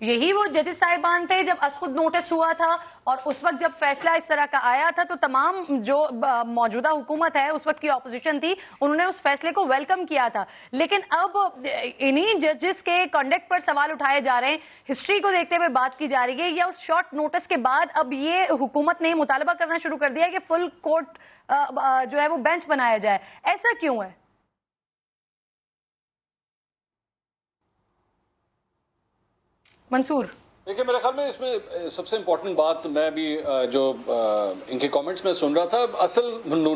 یہی وہ ججز صاحبان تھے جب از خود نوٹس ہوا تھا اور اس وقت جب فیصلہ اس طرح کا آیا تھا تو تمام جو موجودہ حکومت ہے اس وقت کی اپوزیشن تھی انہوں نے اس فیصلے کو ویلکم کیا تھا. لیکن اب انہی ججز کے کنڈکٹ پر سوال اٹھائے جا رہے ہیں, ہسٹری کو دیکھتے ہوئے بات کی جا رہی ہے, یا اس شارٹ نوٹس کے بعد اب یہ حکومت نے مطالبہ کرنا شروع کر دیا کہ فل کورٹ جو ہے وہ بینچ بنایا جائے. ایسا کیوں ہے؟ منصور دیکھیں میرے خیال میں اس میں سب سے امپورٹنٹ بات میں بھی جو ان کے کامنٹس میں سن رہا تھا, اصل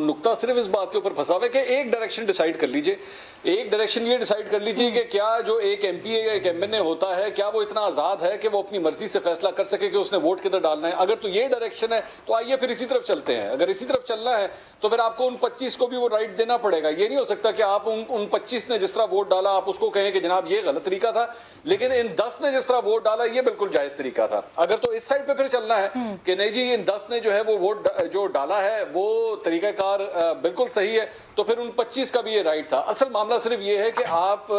نقطہ صرف اس بات کے اوپر پھنسا ہوا ہے کہ ایک ڈائریکشن ڈیسائیڈ کر لیجئے, ایک ڈائریکشن یہ ڈیسائیڈ کر لیجئے کہ کیا جو ایک ایم پی یا ایک ایم این اے ہوتا ہے کیا وہ اتنا آزاد ہے کہ وہ اپنی مرضی سے فیصلہ کر سکے کہ اس نے ووٹ کدھر ڈالنا ہے. اگر تو یہ ڈائریکشن ہے تو آئیے پھر اسی طرف چلتے ہیں. اگر اسی طرف چلنا ہے تو پھر آپ کو ان 25 کو بھی وہ رائٹ دینا پڑے گا. یہ نہیں ہو سکتا کہ آپ ان 25 نے جس طرح ووٹ ڈالا آپ اس کو کہیں کہ جناب یہ غلط طریقہ تھا, لیکن ان 10 نے جس طرح ووٹ ڈالا یہ بالکل جائز طریقہ تھا. اگر تو اس سائڈ پہ پھر چلنا ہے کہ نہیں جی ان 10 نے جو ہے وہ ووٹ جو ڈالا ہے وہ طریقہ کار بالکل صحیح ہے, تو پھر ان 25 کا بھی یہ رائٹ تھا. اصل معاملہ صرف یہ ہے کہ آپ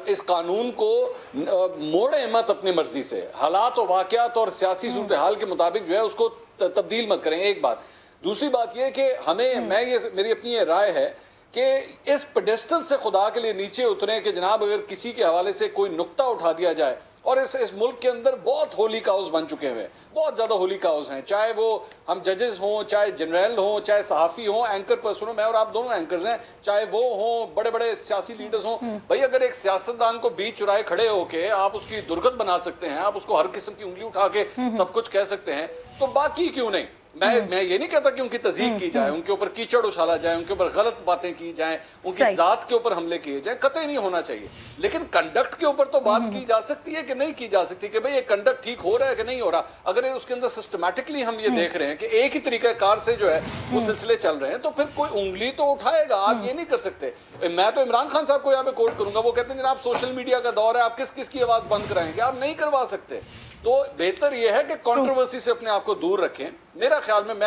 اس قانون کو موڑیں مت اپنی مرضی سے, حالات و واقعات اور سیاسی صورتحال کے مطابق جو ہے اس کو تبدیل مت کریں. ایک بات. دوسری بات یہ کہ ہمیں میری اپنی یہ رائے ہے کہ اس پیڈسٹل سے خدا کے لیے نیچے اتریں کہ جناب اگر کسی کے حوالے سے کوئی نقطہ اٹھا دیا جائے, اور اس ملک کے اندر بہت ہولی کاؤز بن چکے ہوئے, بہت زیادہ ہولی کاؤز ہیں, چاہے وہ ہم ججز ہوں, چاہے جنرل ہوں, چاہے صحافی ہوں, اینکر پرسن ہوں, میں اور آپ دونوں اینکرز ہیں, چاہے وہ ہوں بڑے بڑے سیاسی لیڈرز ہوں. بھائی اگر ایک سیاستدان کو بیچ چرائے کھڑے ہو کے آپ اس کی درگت بنا سکتے ہیں, آپ اس کو ہر قسم کی انگلی اٹھا کے سب کچھ کہہ سکتے ہیں, تو باقی کیوں نہیں. میں یہ نہیں کہتا کہ ان کی تذیق کی جائے, ان کے اوپر کیچڑ اچھالا جائے, ان کے اوپر غلط باتیں کی جائیں, ان کی ذات کے اوپر حملے کیے جائیں, قطعی نہیں ہونا چاہیے. لیکن کنڈکٹ کے اوپر تو بات کی جا سکتی ہے کہ نہیں کی جا سکتی کہ بھئی یہ کنڈکٹ ٹھیک ہو رہا ہے کہ نہیں ہو رہا. اگر اس کے اندر سسٹمیٹکلی ہم یہ دیکھ رہے ہیں کہ ایک ہی طریقہ کار سے جو ہے وہ سلسلے چل رہے ہیں, تو پھر کوئی انگلی تو اٹھائے گا. آپ یہ نہیں کر سکتے. میں تو عمران خان صاحب کو یہاں پہ کوٹ کروں گا, وہ کہتے ہیں جناب سوشل میڈیا کا دور ہے, آپ کس کس کی آواز بند کرائیں گے, آپ نہیں کروا سکتے. تو بہتر یہ ہے کہ کنٹروورسی سے اپنے آپ کو دور رکھیں. میرا خیال میں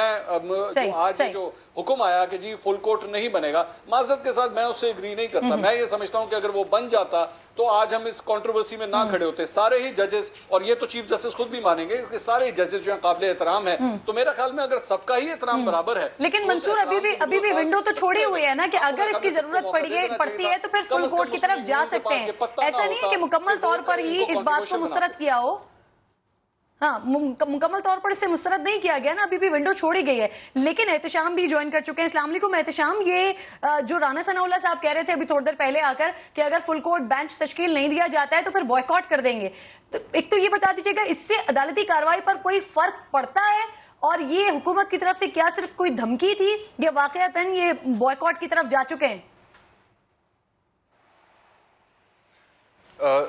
آج جو حکم آیا کہ جی فل کورٹ نہیں بنے گا, معذرت کے ساتھ میں اس سے ایگری نہیں کرتا. میں یہ سمجھتا ہوں کہ اگر وہ بن جاتا تو آج ہم اس کنٹروورسی میں نہ کھڑے ہوتے. سارے ہی ججز, اور یہ تو چیف جسٹس خود بھی مانیں گے کہ سارے ہی ججز جو ہیں قابل احترام ہیں, تو میرا خیال میں اگر سب کا ہی احترام برابر ہے. لیکن منصور ابھی بھی ونڈو تو چھوڑی ہوئی ہے نا کہ اگر اس کی ضرورت پڑتی ہے تو پھر فل کورٹ کی طرف جا سکتے ہیں. ایسا نہیں ہے کہ مکمل طور پر ہی اس بات کو مسترد کیا ہو. ہاں, مکمل طور پر اسے مسترد نہیں کیا گیا نا, ابھی بھی ونڈو چھوڑی گئی ہے. لیکن احتشام بھی جوائن کر چکے ہیں. السلام علیکم احتشام. یہ جو رانا ثناء اللہ صاحب کہہ رہے تھے ابھی تھوڑی دیر پہلے آ کر کہ اگر فل کورٹ بینچ تشکیل نہیں دیا جاتا ہے تو پھر بوائیکاٹ کر دیں گے, تو ایک تو یہ بتا دیجیے گا اس سے عدالتی کارروائی پر کوئی فرق پڑتا ہے, اور یہ حکومت کی طرف سے کیا صرف کوئی دھمکی تھی یا واقعتاً یہ بوائیکاٹ کی طرف جا چکے ہیں؟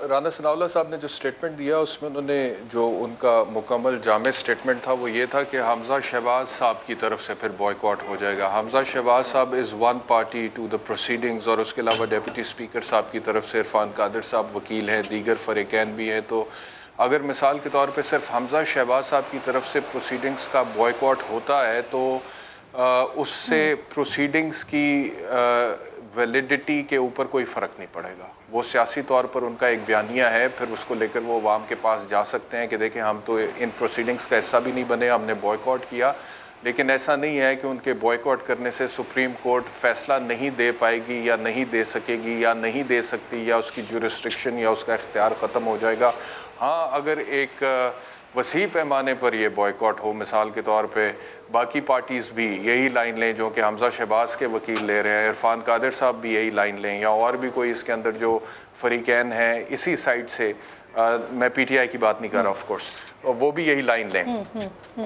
رانا ثناء اللہ صاحب نے جو سٹیٹمنٹ دیا اس میں انہوں نے جو ان کا مکمل جامع سٹیٹمنٹ تھا وہ یہ تھا کہ حمزہ شہباز صاحب کی طرف سے پھر بوائیکاٹ ہو جائے گا. حمزہ شہباز صاحب is one party to the proceedings, اور اس کے علاوہ ڈیپٹی اسپیکر صاحب کی طرف سے عرفان قادر صاحب وکیل ہیں, دیگر فریقین بھی ہیں. تو اگر مثال کے طور پہ صرف حمزہ شہباز صاحب کی طرف سے پروسیڈنگز کا بوائیکاٹ ہوتا ہے تو اس سے پروسیڈنگز کی ویلیڈیٹی کے اوپر کوئی فرق نہیں پڑے گا. وہ سیاسی طور پر ان کا ایک بیانیہ ہے, پھر اس کو لے کر وہ عوام کے پاس جا سکتے ہیں کہ دیکھیں ہم تو ان پروسیڈنگز کا حصہ بھی نہیں بنے, ہم نے بوائیکاٹ کیا. لیکن ایسا نہیں ہے کہ ان کے بوائیکاٹ کرنے سے سپریم کورٹ فیصلہ نہیں دے پائے گی یا نہیں دے سکے گی یا نہیں دے سکتی, یا اس کی جورسڈکشن یا اس کا اختیار ختم ہو جائے گا. ہاں, اگر ایک وسیع پیمانے پر یہ بوائیکاٹ ہو, مثال کے طور پہ باقی پارٹیز بھی یہی لائن لیں جو کہ حمزہ شہباز کے وکیل لے رہے ہیں, عرفان قادر صاحب بھی یہی لائن لیں, یا اور بھی کوئی اس کے اندر جو فریقین ہیں اسی سائڈ سے, میں پی ٹی آئی کی بات نہیں کر رہا آف کورس, وہ بھی یہی لائن لیں,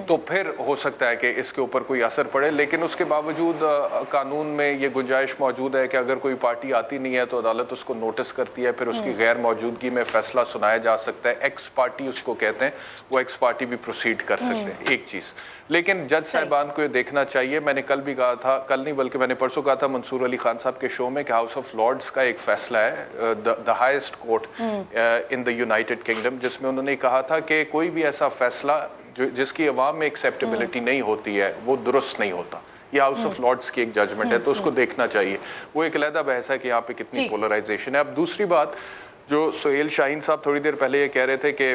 تو پھر ہو سکتا ہے کہ اس کے اوپر کوئی اثر پڑے. لیکن اس کے باوجود قانون میں یہ گنجائش موجود ہے کہ اگر کوئی پارٹی آتی نہیں ہے تو عدالت اس کو نوٹس کرتی ہے, پھر اس کی غیر موجودگی میں فیصلہ سنایا جا سکتا ہے. ایکس پارٹی اس کو کہتے ہیں, وہ ایکس پارٹی بھی پروسیڈ کر سکتے ہیں, ایک چیز. لیکن جج صاحبان کو یہ دیکھنا چاہیے, میں نے کل بھی کہا تھا, کل نہیں بلکہ میں نے پرسوں کہا تھا منصور علی خان صاحب کے شو میں, کہ ہاؤس آف لارڈز کا ایک فیصلہ ہے, the highest court in the United kingdom, جس میں انہوں نے کہا تھا کہ کوئی بھی ایسا فیصلہ جس کی عوام میں ایکسیپٹیبلٹی نہیں ہوتی ہے وہ درست نہیں ہوتا. یہ ہاؤس آف لارڈز کی ایک ججمنٹ ہے, تو اس کو دیکھنا چاہیے. وہ ایک علیحدہ بحث ہے کہ یہاں پہ کتنی پولرائزیشن ہے. اب دوسری بات جو سہیل شاہین صاحب تھوڑی دیر پہلے یہ کہہ رہے تھے کہ